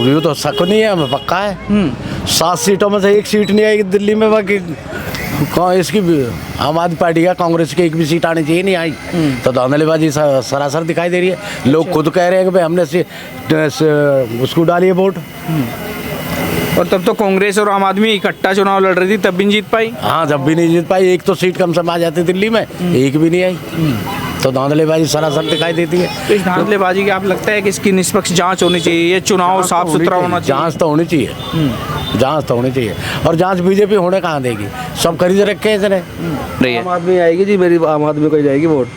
अब ये तो शक नहीं है, हमें पक्का है। 7 सीटों में से 1 सीट नहीं आएगी दिल्ली में। बाकी इसकी भी आम आदमी पार्टी का, कांग्रेस की 1 भी सीट आनी चाहिए, नहीं आई। तो धांधलीबाजी सरासर दिखाई दे रही है। लोग खुद कह रहे हैं कि भाई हमने उसको डाली है वोट। और तब तो कांग्रेस और आम आदमी इकट्ठा चुनाव लड़ रही थी, तब भी नहीं जीत पाई। हाँ, जब भी नहीं जीत पाई। 1 तो सीट कम से कम आ जाती दिल्ली में, 1 भी नहीं आई। तो धांधलीबाजी सरासर दिखाई देती है। तो इस धांधलीबाजी की आप लगता है कि इसकी निष्पक्ष जांच होनी चाहिए, ये चुनाव साफ सुथरा होना चाहिए? जांच तो होनी चाहिए, जांच तो होनी चाहिए। और जांच बीजेपी होने कहाँ देगी? सब खरीद रखे हैं इसने। आम आदमी आएगी जी, मेरी आम आदमी को ही जाएगी वोट।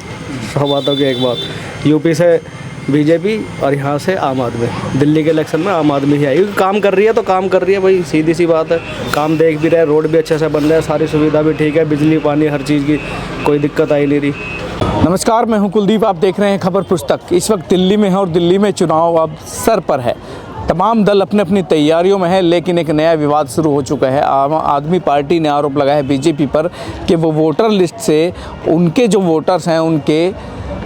100 बातों की एक बात। यूपी से बीजेपी और यहाँ से आम आदमी। दिल्ली के इलेक्शन में आम आदमी ही आएगी। काम कर रही है तो काम कर रही है भाई, सीधी सी बात है। काम देख भी रहे, रोड भी अच्छे से बन रहे हैं, सारी सुविधा भी ठीक है, बिजली पानी हर चीज़ की कोई दिक्कत आई नहीं रही। नमस्कार, मैं हूं कुलदीप, आप देख रहे हैं खबर पुस्तक। इस वक्त दिल्ली में है और दिल्ली में चुनाव अब सर पर है। तमाम दल अपने अपनी तैयारियों में है, लेकिन एक नया विवाद शुरू हो चुका है। आम आदमी पार्टी ने आरोप लगाया है बीजेपी पर कि वो वोटर लिस्ट से उनके जो वोटर्स हैं उनके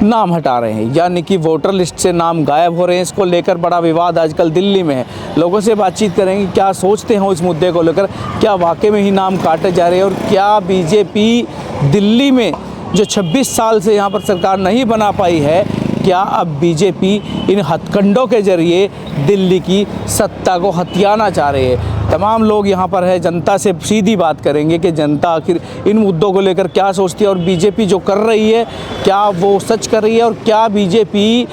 नाम हटा रहे हैं, यानी कि वोटर लिस्ट से नाम गायब हो रहे हैं। इसको लेकर बड़ा विवाद आजकल दिल्ली में है। लोगों से बातचीत करेंगे, क्या सोचते हैं इस मुद्दे को लेकर। क्या वाकई में ही नाम काटे जा रहे हैं और क्या बीजेपी दिल्ली में जो 26 साल से यहाँ पर सरकार नहीं बना पाई है, क्या अब बीजेपी इन हथकंडों के जरिए दिल्ली की सत्ता को हथियाना चाह रही है? तमाम लोग यहाँ पर है, जनता से सीधी बात करेंगे कि जनता आखिर इन मुद्दों को लेकर क्या सोचती है और बीजेपी जो कर रही है क्या वो सच कर रही है, और क्या बीजेपी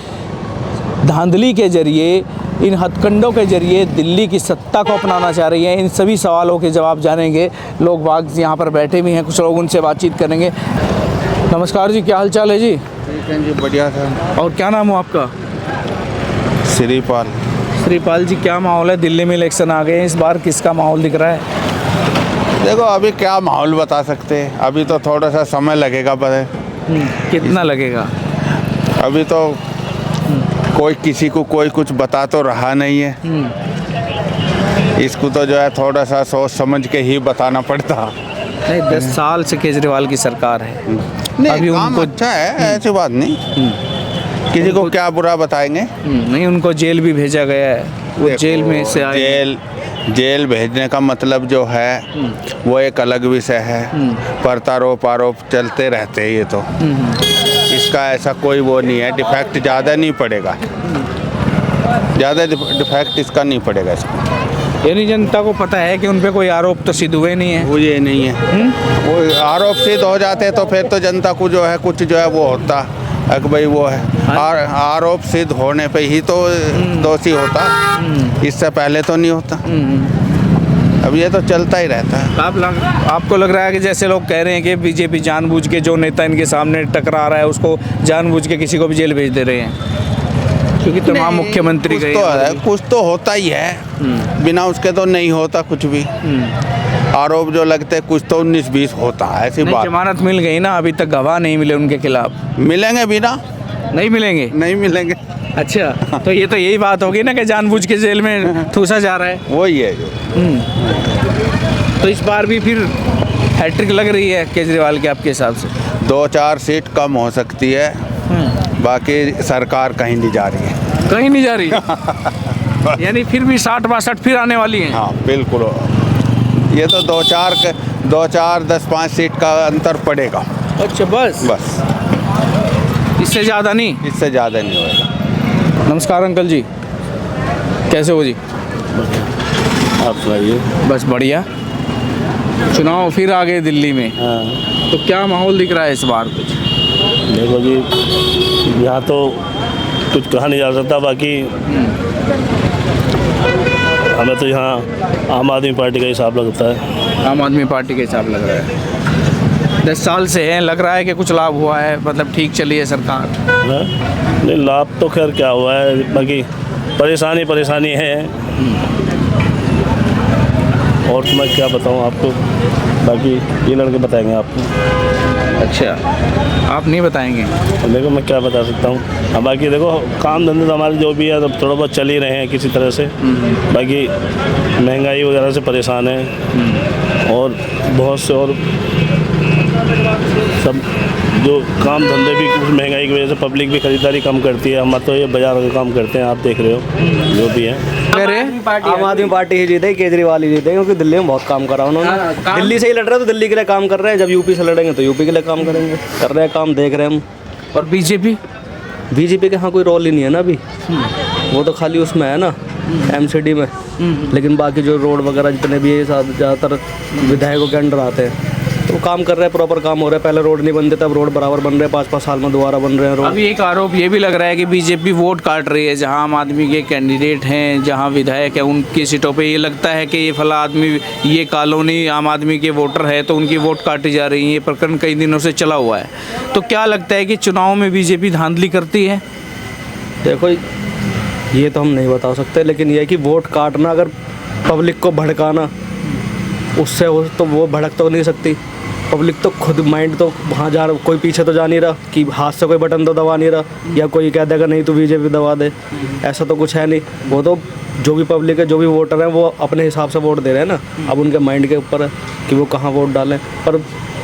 धांधली के जरिए, इन हथकंडों के जरिए दिल्ली की सत्ता को अपनाना चाह रही है। इन सभी सवालों के जवाब जानेंगे। लोग बाग यहाँ पर बैठे भी हैं, कुछ लोग उनसे बातचीत करेंगे। नमस्कार जी, क्या हाल चाल है जी? ठीक है जी, बढ़िया था। और क्या नाम हो आपका? श्रीपाल। श्रीपाल जी, क्या माहौल है? दिल्ली में इलेक्शन आ गए हैं, इस बार किसका माहौल दिख रहा है? देखो अभी क्या माहौल बता सकते हैं, अभी तो थोड़ा सा समय लगेगा। पता कितना लगेगा? अभी तो कोई किसी को कोई कुछ बता तो रहा नहीं है। इसको तो जो है थोड़ा सा सोच समझ के ही बताना पड़ता। नहीं, 10 साल से केजरीवाल की सरकार है। नहीं, अभी काम उनको अच्छा है, ऐसी बात नहीं। किसी को क्या बुरा बताएंगे? नहीं, उनको जेल भी भेजा गया है, वो जेल में से आए। जेल भेजने का मतलब जो है वो एक अलग विषय है। प्रत्यारोप आरोप चलते रहते हैं। ये तो इसका ऐसा कोई वो नहीं है, डिफेक्ट ज़्यादा नहीं पड़ेगा, ज़्यादा डिफेक्ट इसका नहीं पड़ेगा इसको। यानी जनता को पता है कि उन पे कोई आरोप तो सिद्ध हुए नहीं है। वो ये नहीं है। वो आरोप सिद्ध हो जाते तो फिर तो जनता को जो है कुछ जो है वो होता है कि भाई वो है। आरोप सिद्ध होने पे ही तो दोषी होता, इससे पहले तो नहीं होता। अब ये तो चलता ही रहता है। आपको लग रहा है कि जैसे लोग कह रहे हैं कि बीजेपी जानबूझ के जो नेता इनके सामने टकरा रहा है उसको जानबूझ के किसी को भी जेल भेज दे रहे हैं, क्योंकि तमाम मुख्यमंत्री गए? कुछ तो होता ही है, बिना उसके तो नहीं होता कुछ भी। आरोप जो लगते कुछ तो 19-20 होता है, ऐसी बात। जमानत मिल गई ना, अभी तक गवाह नहीं मिले उनके खिलाफ। मिलेंगे बिना? नहीं मिलेंगे? नहीं मिलेंगे। अच्छा, तो ये तो यही बात होगी ना कि जानबूझ के जेल में ठूसा जा रहा है। वही है जो। तो इस बार भी फिर हैट्रिक लग रही है केजरीवाल के आपके हिसाब से? 2-4 सीट कम हो सकती है, बाकी सरकार कहीं नहीं जा रही है। कहीं नहीं जा रही? यानी फिर भी 60-62 फिर आने वाली है? हाँ बिल्कुल। ये तो 2-4 10-5 सीट का अंतर पड़ेगा। अच्छा, बस इससे ज़्यादा नहीं? इससे ज़्यादा नहीं होगा। नमस्कार अंकल जी, कैसे हो जी? आप सुनाइए। बस बढ़िया। चुनाव फिर आ गए दिल्ली में। हाँ, तो क्या माहौल दिख रहा है इस बार कुछ? देखो जी, यहाँ तो कुछ कहा नहीं जा सकता। बाकी हमें तो यहाँ आम आदमी पार्टी का हिसाब लगता है। आम आदमी पार्टी के हिसाब लग रहा है। 10 साल से है, लग रहा है कि कुछ लाभ हुआ है, मतलब ठीक चली है सरकार? नहीं, लाभ तो खैर क्या हुआ है, बाकी परेशानी है। और तो मैं क्या बताऊँ आपको, बाकी ये लड़के बताएंगे आपको। अच्छा, आप नहीं बताएंगे? देखो मैं क्या बता सकता हूँ। बाकी देखो काम धंधे तो हमारे जो भी है तो थोड़ा बहुत चल ही रहे हैं किसी तरह से। बाकी महंगाई वगैरह से परेशान है और बहुत से और सब जो काम धंधे भी कुछ महंगाई की वजह से पब्लिक भी खरीदारी कम करती है। हम तो ये बाजार का काम करते हैं, आप देख रहे हो जो भी है। आम आदमी पार्टी ही जीते, केजरीवाल ही जीते, क्योंकि दिल्ली में बहुत काम करा उन्होंने। दिल्ली से ही लड़ रहे हैं तो दिल्ली के लिए काम कर रहे हैं, जब यूपी से लड़ेंगे तो यूपी के लिए काम करेंगे। कर रहे हैं काम, देख रहे हैं हम। और बीजेपी बीजेपी के यहाँ कोई रोल ही नहीं है ना अभी, वो तो खाली उसमें है ना एमसीडी में। लेकिन बाकी जो रोड वगैरह जितने भी है ज़्यादातर विधायकों के अंडर आते हैं, तो वो काम कर रहे हैं, प्रॉपर काम हो रहा है। पहले रोड नहीं बनते, तब रोड बराबर बन रहे हैं, 5-5 साल में दोबारा बन रहे हैं रोड। अभी एक आरोप ये भी लग रहा है कि बीजेपी वोट काट रही है, जहां आम आदमी के कैंडिडेट हैं, जहां विधायक है, उनकी सीटों पे ये लगता है कि ये फला आदमी, ये कॉलोनी आम आदमी के वोटर है, तो उनकी वोट काटी जा रही है। ये प्रकरण कई दिनों से चला हुआ है। तो क्या लगता है कि चुनाव में बीजेपी धांधली करती है? देखो ये तो हम नहीं बता सकते, लेकिन ये है कि वोट काटना, अगर पब्लिक को भड़काना, उससे तो वो भड़क तो नहीं सकती। पब्लिक तो खुद माइंड तो वहाँ जा रहा, कोई पीछे तो जा नहीं रहा कि हाथ से कोई बटन तो दबा नहीं रहा, या कोई कह देगा नहीं तो बीजेपी दबा दे, ऐसा तो कुछ है नहीं। वो तो जो भी पब्लिक है, जो भी वोटर हैं, वो अपने हिसाब से वोट दे रहे हैं ना। अब उनके माइंड के ऊपर है कि वो कहाँ वोट डालें। पर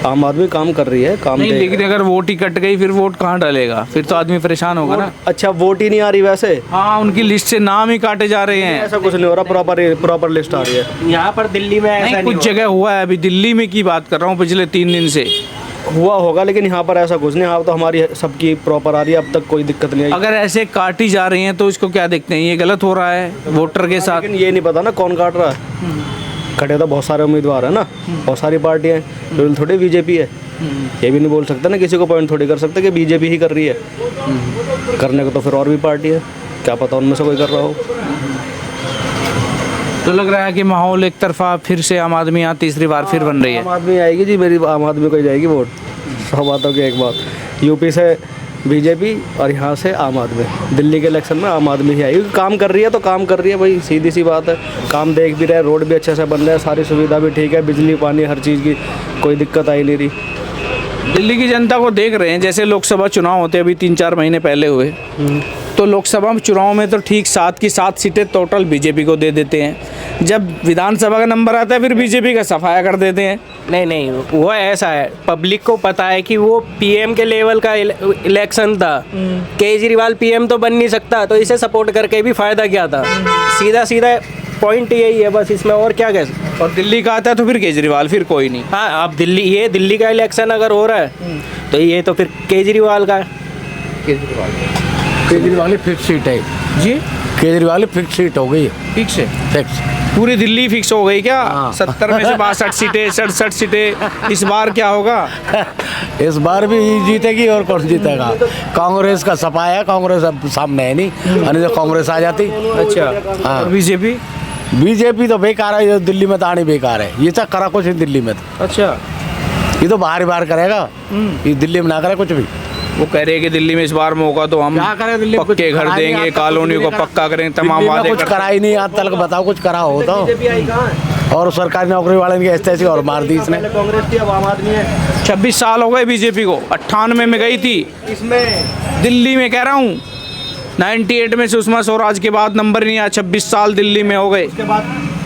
आम आदमी काम कर रही है, काम नहीं, देख लेकिन अगर वोट ही कट गई फिर वोट कहाँ डालेगा? फिर तो आदमी परेशान होगा ना। अच्छा, वोट ही नहीं आ रही वैसे। हाँ, उनकी लिस्ट से नाम ही काटे जा रहे हैं। ऐसा कुछ नहीं हो रहा, प्रॉपर लिस्ट आ रही है। यहाँ पर दिल्ली में ऐसा नहीं, नहीं कुछ जगह हुआ है। अभी दिल्ली में की बात कर रहा हूँ, पिछले 3 दिन से हुआ होगा, लेकिन यहाँ पर ऐसा कुछ नहीं। यहाँ तो हमारी सबकी प्रॉपर आ रही है, अब तक कोई दिक्कत नहीं आई। अगर ऐसे काटी जा रही हैं तो इसको क्या देखते हैं? ये गलत हो रहा है वोटर के साथ। लेकिन ये नहीं पता ना कौन काट रहा है। कटे तो बहुत सारे उम्मीदवार है ना, बहुत सारी पार्टियाँ हैं, केवल थोड़ी बीजेपी है। ये भी नहीं बोल सकते ना, किसी को पॉइंट थोड़ी कर सकते कि बीजेपी ही कर रही है। करने को तो फिर और भी पार्टी है, क्या पता उनमें से कोई कर रहा हो। तो लग रहा है कि माहौल एक तरफा फिर से आम आदमी यहाँ तीसरी बार फिर बन रही है। आम आदमी आएगी जी, मेरी आम आदमी को ही जाएगी वोट। 100 बातों की एक बात, यूपी से बीजेपी और यहाँ से आम आदमी। दिल्ली के इलेक्शन में आम आदमी ही आएगी। काम कर रही है तो काम कर रही है भाई, सीधी सी बात है। काम देख भी रहे, रोड भी अच्छे से बन रहे हैं, सारी सुविधा भी ठीक है, बिजली पानी हर चीज़ की कोई दिक्कत आई नहीं रही। दिल्ली की जनता को देख रहे हैं, जैसे लोकसभा चुनाव होते अभी 3-4 महीने पहले हुए, तो लोकसभा चुनाव में तो ठीक 7 की 7 सीटें टोटल बीजेपी को दे देते हैं। जब विधानसभा का नंबर आता है फिर बीजेपी का सफाया कर देते हैं। नहीं, वो ऐसा है, पब्लिक को पता है कि वो पीएम के लेवल का इलेक्शन था। केजरीवाल पीएम तो बन नहीं सकता, तो इसे सपोर्ट करके भी फायदा क्या था? सीधा पॉइंट यही है बस, इसमें और क्या कह सकते। और दिल्ली का आता है तो फिर केजरीवाल, फिर कोई नहीं। हाँ, अब दिल्ली का इलेक्शन अगर हो रहा है तो ये तो फिर केजरीवाल का है। केजरीवाल की फिक्स सीट है जी, केजरीवाल की फिक्स सीट हो गई है, फिक्स है। फिक्स। पूरी दिल्ली फिक्स हो गई क्या? हाँ। 70 में से 62 सीटें, 67 सीटें। इस बार क्या होगा? इस बार भी जीतेगी। और कौन जीतेगा? कांग्रेस का सपा है, कांग्रेस अब सामने है नहीं, नहीं तो कांग्रेस आ जाती। अच्छा, हाँ। और बीजेपी? बीजेपी तो बेकार है, ये दिल्ली में तो आनी बेकार है। ये तो करा कुछ नहीं दिल्ली में तो। अच्छा, ये तो बाहर ही बाहर करेगा, ये दिल्ली में ना करे कुछ भी। वो कह रहे हैं कि दिल्ली में इस बार मौका तो हम क्या करें? दिल्ली में पक्के कुछ घर करा नहीं देंगे, आता, कॉलोनी कुछ को नहीं करा। पक्का करेंगे, तमाम दिल्ली में वादे कुछ करते करा ही नहीं आज तक। बताओ कुछ करा हो तो। और सरकारी नौकरी वाले की ऐसी और मार दी इसने। कांग्रेस थी, अब आम आदमी है। 26 साल हो गए बीजेपी को। 98 में गई थी इसमें दिल्ली में, कह रहा हूँ 98 में सुषमा स्वराज के बाद नंबर नहीं आया। 26 साल दिल्ली में हो गए,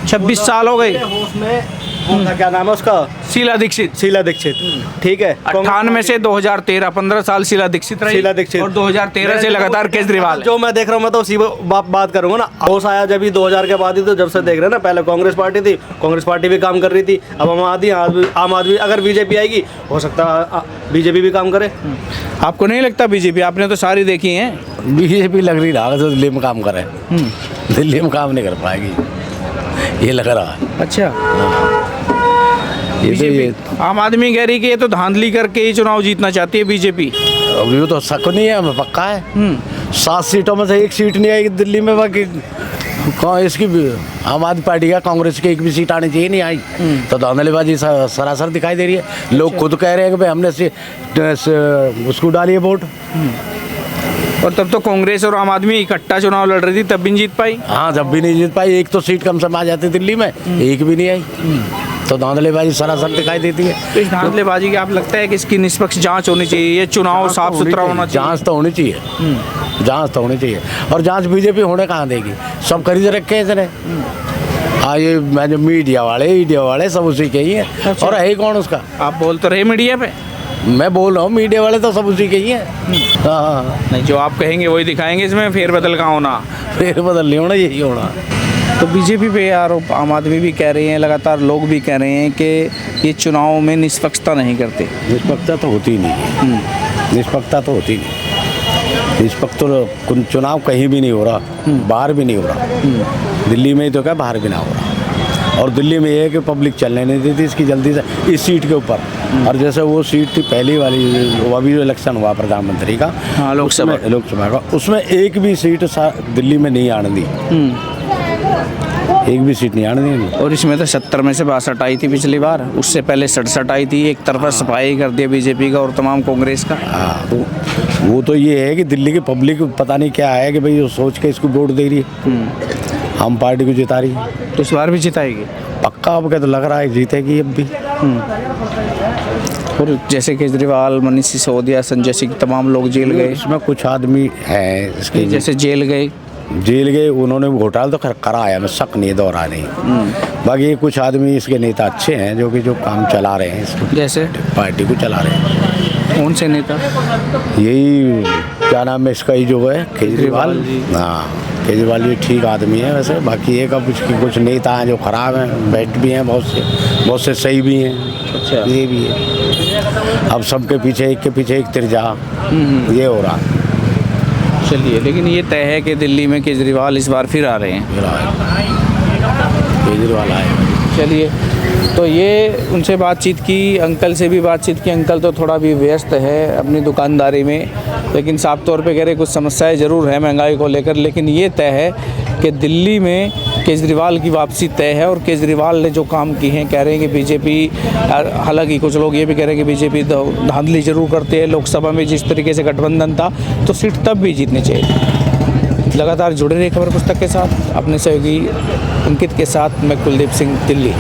26 साल हो गए। उनका क्या नाम है उसका? शीला दीक्षित। शीला दीक्षित, ठीक है। 98 से 2013 15 साल शीला दीक्षित रही। शीला दीक्षित। और 2013 से लगातार केजरीवाल है। जो मैं देख रहा हूँ, मैं तो उसी बात करूंगा ना। होश आया जब ही 2000 के बाद ही, तो जब से देख रहे हैं ना, पहले कांग्रेस पार्टी थी, कांग्रेस पार्टी भी काम कर रही थी। अब आम आदमी अगर बीजेपी आएगी, हो सकता है बीजेपी भी काम करे। आपको नहीं लगता बीजेपी? आपने तो सारी देखी हैं। बीजेपी लग रही रहा तो दिल्ली में काम करे, दिल्ली में काम नहीं कर पाएगी, ये लग रहा है। अच्छा, ये आम आदमी कह रही कि ये तो धांधली करके ही चुनाव जीतना चाहती है बीजेपी। अब ये तो शक नहीं है, हमें पक्का है। 7 सीटों में से 1 सीट नहीं आएगी दिल्ली में। बाकी इसकी भी आम आदमी पार्टी का, कांग्रेस की 1 भी सीट आनी चाहिए, नहीं आई तो धांधलीबाजी सरासर दिखाई दे रही है। लोग खुद कह रहे हैं कि भाई हमने उसको डाली है वोट। और तब तो कांग्रेस और आम आदमी इकट्ठा चुनाव लड़ रही थी, तब भी नहीं जीत पाई। हाँ, जब भी नहीं जीत पाई। 1 तो सीट कम से कम आ जाती दिल्ली में, 1 भी नहीं आई, तो धांधलीबाजी सरासर दिखाई देती है। तो इस धांधलीबाजी की आप लगता है कि इसकी निष्पक्ष जांच होनी चाहिए? ये चुनाव साफ सुथरा होना चाहिए? जांच तो होनी चाहिए, जांच तो होनी चाहिए। और जांच बीजेपी होने कहाँ देगी? सब खरीद रखे हैं इसने। हाँ, ये मैं जो मीडिया वाले सब उसी के ही हैं। और है ही कौन उसका? आप बोल तो रहे मीडिया पे। मैं बोल रहा हूँ मीडिया वाले तो सब उसी के ही हैं। हाँ, नहीं, जो आप कहेंगे वही दिखाएंगे, इसमें फेरबदल का होना। फिर बदल नहीं होना, यही होना। तो बीजेपी पे आरोप आम आदमी भी कह रहे हैं, लगातार लोग भी कह रहे हैं कि ये चुनाव में निष्पक्षता नहीं करते। निष्पक्षता तो होती नहीं है। निष्पक्षता तो होती नहीं। निष्पक्ष तो चुनाव कहीं भी नहीं हो रहा, बाहर भी नहीं हो रहा। दिल्ली में ही तो क्या, बाहर भी ना हो रहा। और दिल्ली में ये है कि पब्लिक चलने नहीं देती इसकी जल्दी से इस सीट के ऊपर। और जैसे वो सीट थी पहली वाली, वो अभी जो इलेक्शन हुआ प्रधानमंत्री का, हाँ, लोकसभा का, उसमें एक भी सीट दिल्ली में नहीं आने दी। एक भी सीट नहीं आने दी। और इसमें तो 70 में से 62 आई थी पिछली बार, उससे पहले 67 आई थी। एक तरफा सफाई कर दिया बीजेपी का और तमाम कांग्रेस का। हाँ, तो वो तो ये है कि दिल्ली की पब्लिक पता नहीं क्या है कि भाई वो सोच के इसको वोट दे रही है, हम पार्टी को जिता रही है। तो इस बार भी जिताएगी पक्का? अब क्या तो लग रहा है जीतेगी अब भी। और जैसे केजरीवाल, मनीष सिसोदिया, संजय सिंह, तमाम लोग जेल गए। इसमें कुछ आदमी हैं इसके जैसे जेल गए, उन्होंने घोटाला तो कराया, मैं शक नहीं, दोहरा नहीं। बाकी कुछ आदमी इसके नेता अच्छे हैं जो काम चला रहे हैं, इसको जैसे पार्टी को चला रहे हैं। कौन से नेता? यही क्या नाम है इसका, ही जो है केजरीवाल। हाँ, केजरीवाल जी ठीक आदमी है वैसे। बाकी एक अब कुछ नेता हैं जो खराब हैं, बैठ भी हैं बहुत से सही भी हैं। अच्छा, ये भी है। अब सबके पीछे एक के पीछे एक तिरजा ये हो रहा। चलिए, लेकिन ये तय है कि दिल्ली में केजरीवाल इस बार फिर आ रहे हैं। केजरीवाल आए। चलिए, तो ये उनसे बातचीत की, अंकल से भी बातचीत की। अंकल तो थोड़ा भी व्यस्त है अपनी दुकानदारी में, लेकिन साफ तौर पे कह रहे कुछ समस्याएं ज़रूर है महंगाई को लेकर, लेकिन ये तय है कि दिल्ली में केजरीवाल की वापसी तय है। और केजरीवाल ने जो काम किए हैं, कह रहे हैं कि बीजेपी, हालांकि कुछ लोग ये भी कह रहे हैं कि बीजेपी धांधली जरूर करती है। लोकसभा में जिस तरीके से गठबंधन था तो सीट तब भी जीतनी चाहिए। लगातार जुड़े रहे खबर पुस्तक के साथ, अपने सहयोगी अंकित के साथ मैं कुलदीप सिंह, दिल्ली।